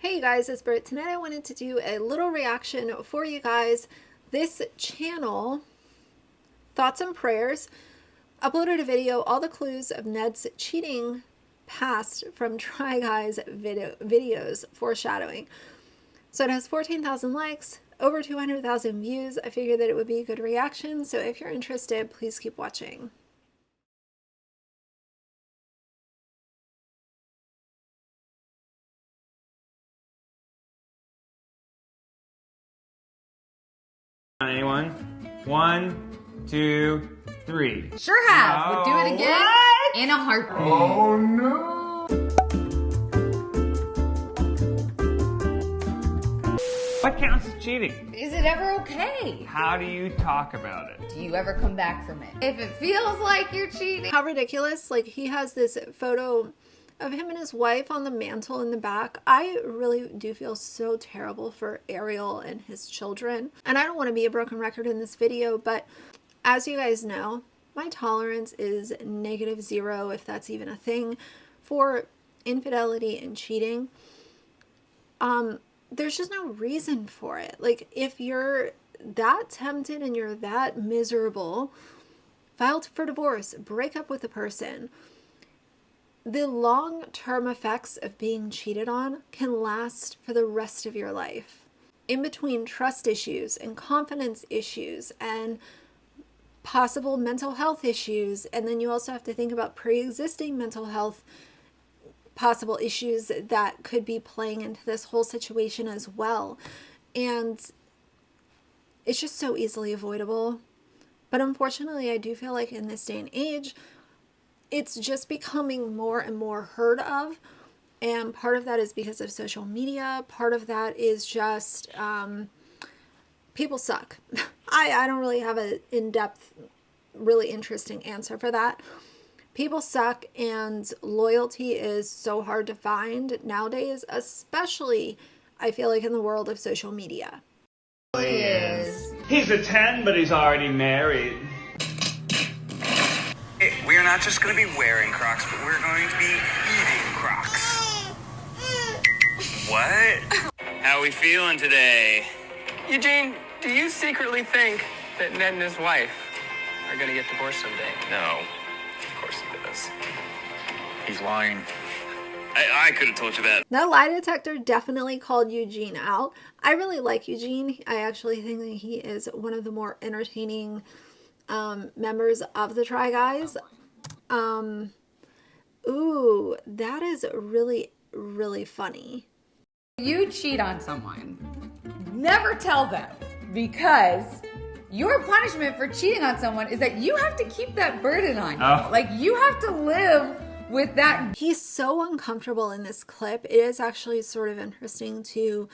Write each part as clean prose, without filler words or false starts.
Hey guys, it's Britt. Tonight I wanted to do a little reaction for you guys. This channel, Thoughts and Prayers, uploaded a video, all the clues of Ned's cheating past from Try Guys videos, Foreshadowing. So it has 14,000 likes, over 200,000 views. I figured that it would be a good reaction, so if you're interested, please keep watching. Anyone? 1, 2, 3. Sure have. No. Would do it again What? in a heartbeat. Oh no! What counts as cheating? Is it ever okay? How do you talk about it? Do you ever come back from it? If it feels like you're cheating. How ridiculous. Like, he has this photo of him and his wife on the mantle in the back. I really do feel so terrible for Ariel and his children. And I don't want to be a broken record in this video, but as you guys know, my tolerance is -0, if that's even a thing, for infidelity and cheating. There's just no reason for it. Like, if you're that tempted and you're that miserable, file for divorce, break up with the person. The long-term effects of being cheated on can last for the rest of your life. In between trust issues and confidence issues and possible mental health issues, and then you also have to think about pre-existing mental health possible issues that could be playing into this whole situation as well. And it's just so easily avoidable. But unfortunately, I do feel like in this day and age, it's just becoming more and more heard of, and part of that is because of social media. Part of that is just people suck. I don't really have an in-depth, really interesting answer for that. People suck, and loyalty is so hard to find nowadays, especially I feel like in the world of social media. He's a 10, but he's already married. We're not just going to be wearing Crocs, but we're going to be eating Crocs. What? How we feeling today? Eugene, do you secretly think that Ned and his wife are going to get divorced someday? No. Of course he does. He's lying. I could have told you that. That lie detector definitely called Eugene out. I really like Eugene. I actually think that he is one of the more entertaining members of the Try Guys. Ooh, that is really, really funny. You cheat on someone, never tell them, because your punishment for cheating on someone is that you have to keep that burden on you. Oh. Like, you have to live with that. He's so uncomfortable in this clip. It is actually sort of interesting to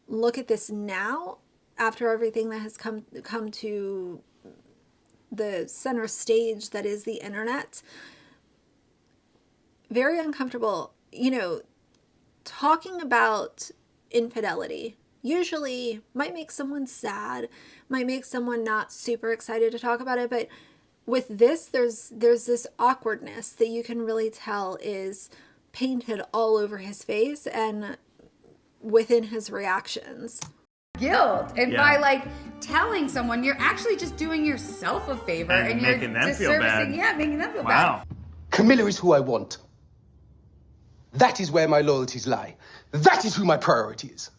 look at this now after everything that has come to the center stage that is the internet. Very uncomfortable. You know, talking about infidelity usually might make someone sad, might make someone not super excited to talk about it, but with this, there's this awkwardness that you can really tell is painted all over his face and within his reactions. Guilt, and Yeah. by like telling someone, you're actually just doing yourself a favor, And you're making them feel disservicing- bad. Yeah, making them feel Wow. bad. Camilla is who I want. That is where my loyalties lie. That is who my priority is.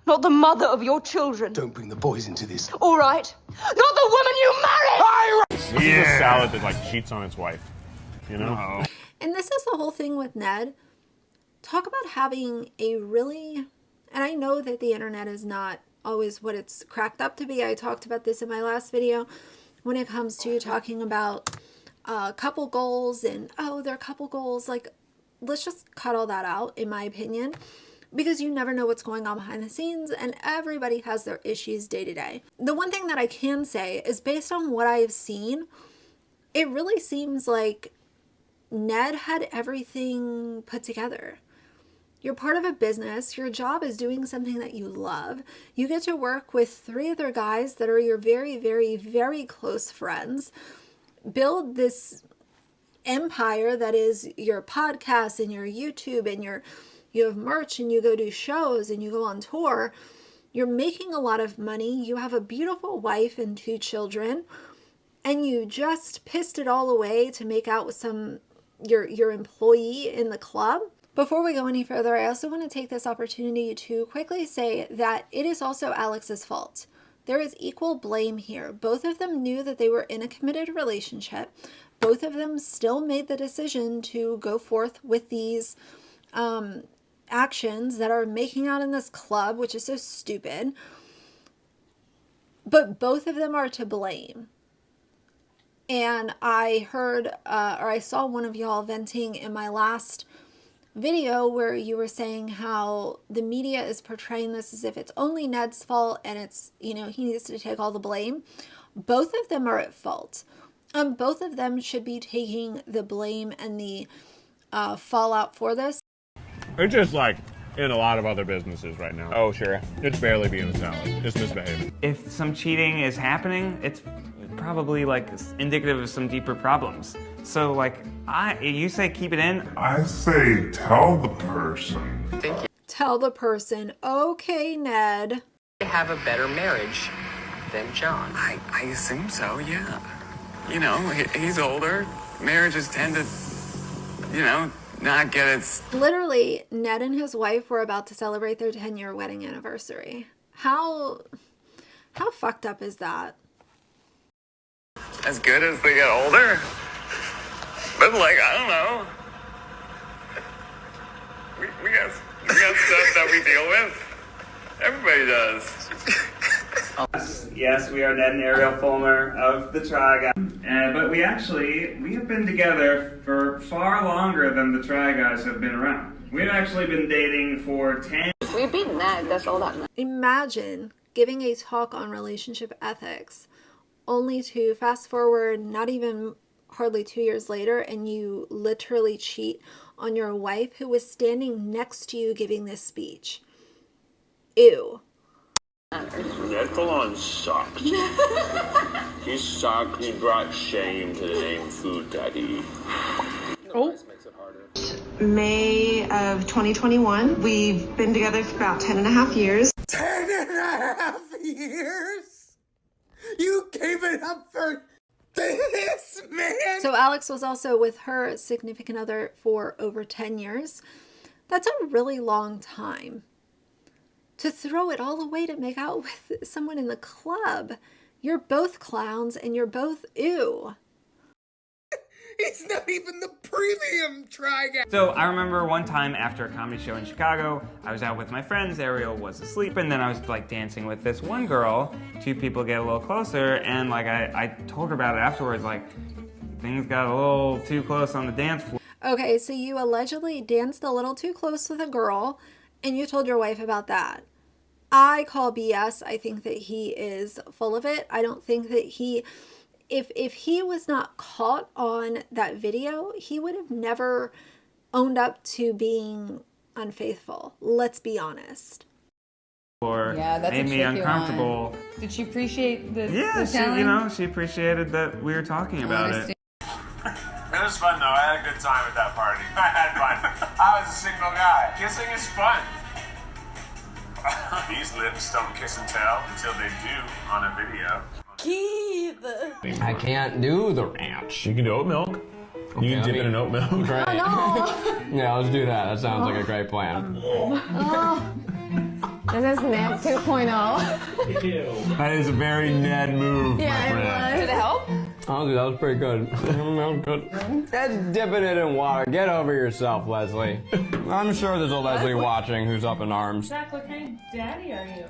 Not the mother of your children. Don't bring the boys into this. All right. Not the woman you married! This is a salad that like cheats on its wife, you know? Oh. And this is the whole thing with Ned. Talk about having a really, and I know that the internet is not always what it's cracked up to be. I talked about this in my last video when it comes to talking about couple goals and, oh, they're couple goals. Like, let's just cut all that out, in my opinion, because you never know what's going on behind the scenes, and everybody has their issues day to day. The one thing that I can say is, based on what I have seen, it really seems like Ned had everything put together. You're part of a business. Your job is doing something that you love. You get to work with 3 other guys that are your very, very, very close friends. Build this empire that is your podcast and your YouTube and your you have merch and you go do shows and you go on tour. You're making a lot of money. You have a beautiful wife and 2 children, and you just pissed it all away to make out with your employee in the club. Before we go any further, I also want to take this opportunity to quickly say that it is also Alex's fault. There is equal blame here. Both of them knew that they were in a committed relationship. Both of them still made the decision to go forth with these actions that are making out in this club, which is so stupid. But both of them are to blame. And I heard, or I saw one of y'all venting in my last video where you were saying how the media is portraying this as if it's only Ned's fault and it's, he needs to take all the blame. Both of them are at fault. Both of them should be taking the blame and the fallout for this. It's just like in a lot of other businesses right now. Oh, sure. It's barely being a salad. It's misbehaving. If some cheating is happening, it's probably like indicative of some deeper problems. So like, you say keep it in. I say tell the person. Think you Tell the person, okay, Ned. have a better marriage than John. I assume so, yeah. He's older. Marriages tend to, not get its... Literally, Ned and his wife were about to celebrate their 10-year wedding anniversary. How fucked up is that? as good as they get older. But I don't know. We got stuff that we deal with. Everybody does. Yes, we are Ned and Ariel Fulmer of the Try Guys. But we have been together for far longer than the Try Guys have been around. We've actually been dating for 10. We've been Ned, that's all that matters. Imagine giving a talk on relationship ethics only to fast forward not even hardly 2 years later and you literally cheat on your wife who was standing next to you giving this speech. Ew. Ned Fulmer sucked. He sucked. He brought shame to the name Food Daddy. Oh. May of 2021. We've been together for about 10 and a half years. 10 and a half years? You gave it up for this, man? So Alex was also with her significant other for over 10 years. That's a really long time. To throw it all away to make out with someone in the club. You're both clowns and you're both ew. It's not even the premium Try Guy. So I remember one time after a comedy show in Chicago, I was out with my friends, Ariel was asleep, and then I was dancing with this one girl. Two people get a little closer, and I told her about it afterwards, things got a little too close on the dance floor. Okay, so you allegedly danced a little too close with a girl, and you told your wife about that. I call BS. I think that he is full of it. I don't think that if he was not caught on that video, he would have never owned up to being unfaithful. Let's be honest. Yeah, that's made me uncomfortable. One. Did she appreciate the Yeah, she appreciated that we were talking about it. It was fun though. I had a good time at that party. I had fun. I was a single guy. Kissing is fun. These lips don't kiss and tell until they do on a video. I can't do the ranch. You can do oat milk. Okay, you can dip it in oat milk. Great. Oh, no. Yeah, let's do that. That sounds like a great plan. This is Ned 2.0. That is a very Ned move, my friend. Did it help? Honestly, that was pretty good. That was good. That's dipping it in water. Get over yourself, Leslie. I'm sure there's a Leslie watching who's up in arms. Zach, what kind of daddy are you?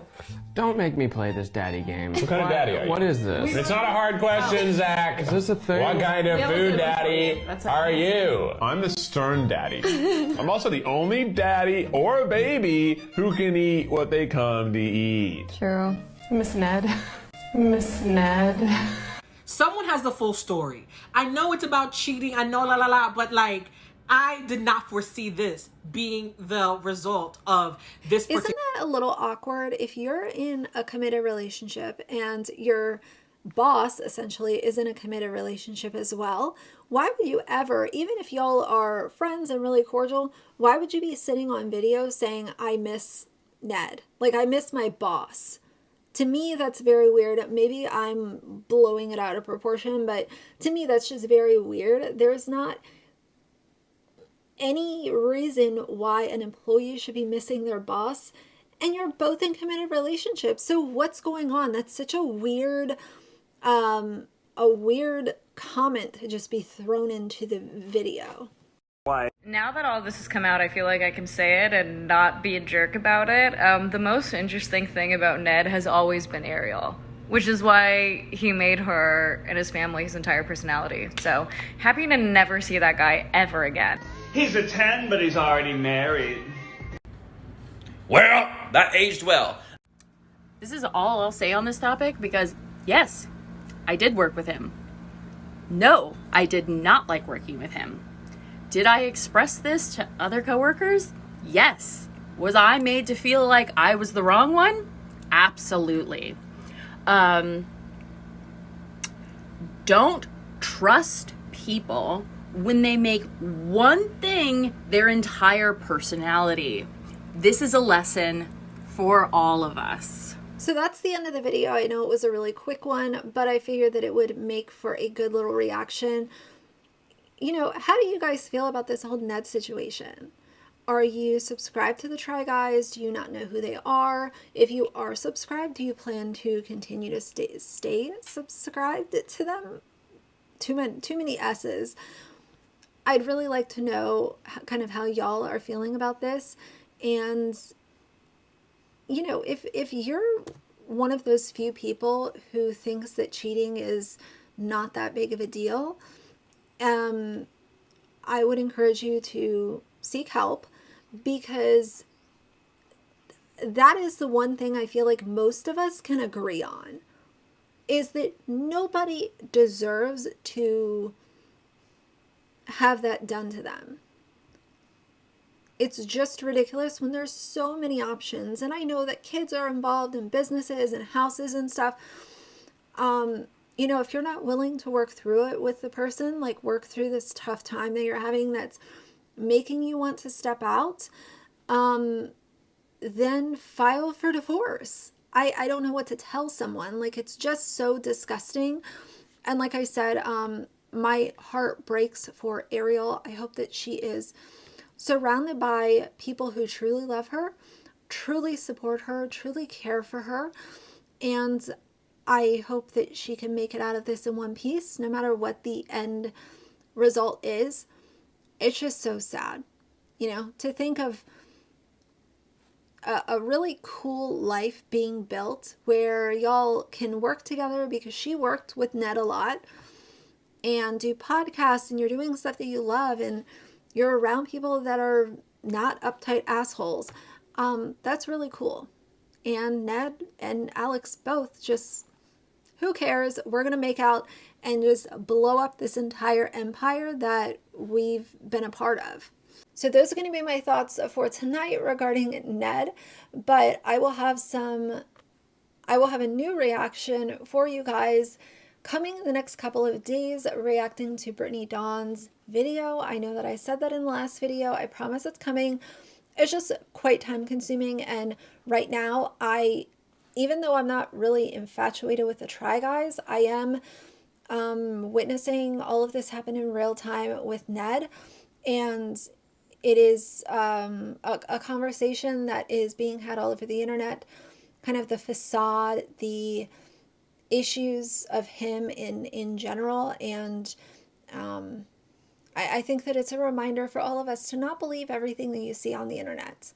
Don't make me play this daddy game. What kind of daddy are you? What is this? It's not a hard question, Zach. Is this a thing? What kind of food daddy are you? I'm the stern daddy. I'm also the only daddy or baby who can eat what they come to eat. True. Miss Ned. Miss Ned. Someone has the full story. I know it's about cheating. I know but I did not foresee this being the result of this. Isn't that a little awkward if you're in a committed relationship and your boss essentially is in a committed relationship as well, why would you ever, even if y'all are friends and really cordial, why would you be sitting on video saying, I miss Ned? Like, I miss my boss. To me, that's very weird. Maybe I'm blowing it out of proportion, but to me, that's just very weird. There's not any reason why an employee should be missing their boss, and you're both in committed relationships. So what's going on? That's such a weird comment to just be thrown into the video. Why? Now that all this has come out, I feel like I can say it and not be a jerk about it. The most interesting thing about Ned has always been Ariel, which is why he made her and his family his entire personality. So happy to never see that guy ever again. He's a 10, but he's already married. Well, that aged well. This is all I'll say on this topic because, yes, I did work with him. No, I did not like working with him. Did I express this to other coworkers? Yes. Was I made to feel like I was the wrong one? Absolutely. Don't trust people when they make one thing their entire personality. This is a lesson for all of us. So that's the end of the video. I know it was a really quick one, but I figured that it would make for a good little reaction. You know, how do you guys feel about this whole Ned situation? Are you subscribed to the Try Guys? Do you not know who they are? If you are subscribed, do you plan to continue to stay subscribed to them? Too many S's. I'd really like to know kind of how y'all are feeling about this. And, you know, if you're one of those few people who thinks that cheating is not that big of a deal, I would encourage you to seek help, because that is the one thing I feel like most of us can agree on, is that nobody deserves to have that done to them. It's just ridiculous when there's so many options. And I know that kids are involved in businesses and houses and stuff. You know, if you're not willing to work through it with the person, like work through this tough time that you're having that's making you want to step out, then file for divorce. I don't know what to tell someone. Like, it's just so disgusting. And like I said, my heart breaks for Ariel. I hope that she is surrounded by people who truly love her, truly support her, truly care for her. And I hope that she can make it out of this in one piece, no matter what the end result is. It's just so sad, you know, to think of a really cool life being built where y'all can work together, because she worked with Ned a lot, and do podcasts, and you're doing stuff that you love, and you're around people that are not uptight assholes. That's really cool. And Ned and Alex both just, who cares? We're going to make out and just blow up this entire empire that we've been a part of. So those are going to be my thoughts for tonight regarding Ned, but I will have a new reaction for you guys coming in the next couple of days, reacting to Brittany Dawn's video. I know that I said that in the last video. I promise it's coming. It's just quite time consuming, and right now even though I'm not really infatuated with the Try Guys, I am witnessing all of this happen in real time with Ned, and it is a conversation that is being had all over the internet, kind of the facade, the issues of him in general, and I think that it's a reminder for all of us to not believe everything that you see on the internet.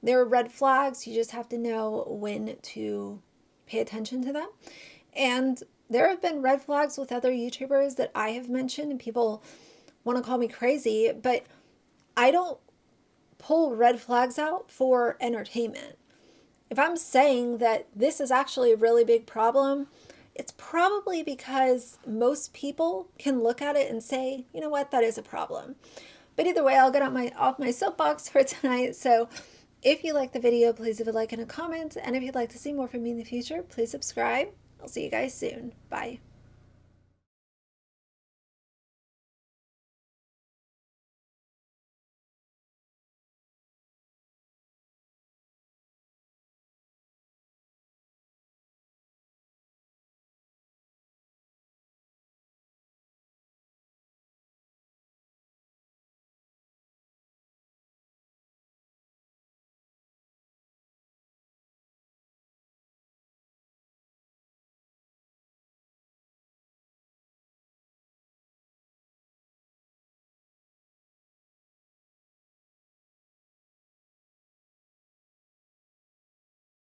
There are red flags. You just have to know when to pay attention to them. And there have been red flags with other YouTubers that I have mentioned, and people want to call me crazy, but I don't pull red flags out for entertainment. If I'm saying that this is actually a really big problem, it's probably because most people can look at it and say, you know what, that is a problem. But either way, I'll get off my soapbox for tonight. So if you like the video, please leave a like and a comment. And if you'd like to see more from me in the future, please subscribe. I'll see you guys soon. Bye.